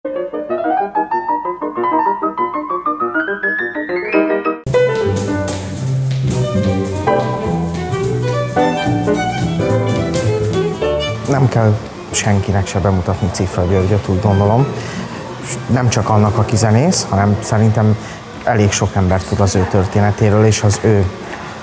Nem kell senkinek se bemutatni Cifra Györgyöt, úgy gondolom. Nem csak annak, aki zenész, hanem szerintem elég sok ember tud az ő történetéről és az ő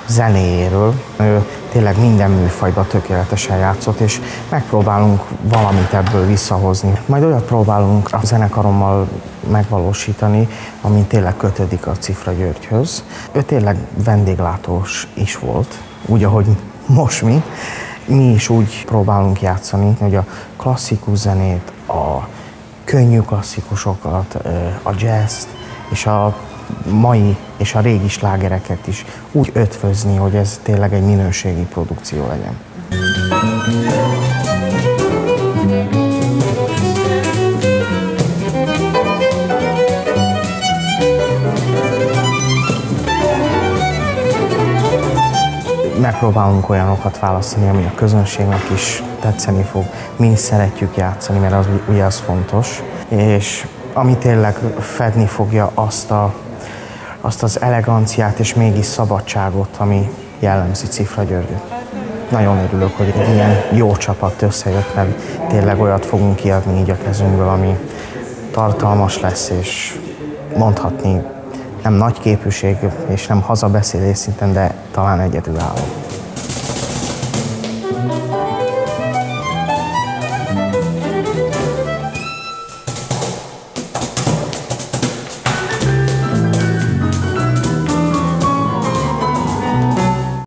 zenéjéről. Ő tényleg minden műfajban tökéletesen játszott, és megpróbálunk valamit ebből visszahozni. Majd olyat próbálunk a zenekarommal megvalósítani, ami tényleg kötődik a Cifra Györgyhöz. Ő tényleg vendéglátós is volt, úgy, ahogy most mi. Mi is úgy próbálunk játszani, hogy a klasszikus zenét, a könnyű klasszikusokat, a jazzt és a mai és a régi slágereket is úgy ötvözni, hogy ez tényleg egy minőségi produkció legyen. Megpróbálunk olyanokat választani, ami a közönségnek is tetszeni fog. Mi is szeretjük játszani, mert az, ugye az fontos. És ami tényleg fedni fogja azt az eleganciát és mégis szabadságot, ami jellemzi Cifra Györgyöt. Nagyon örülök, hogy egy ilyen jó csapat összejött, mert tényleg olyat fogunk kiadni így a kezünkből, ami tartalmas lesz, és mondhatni nem nagy képűség, és nem hazabeszélés szinten, de talán egyedülálló.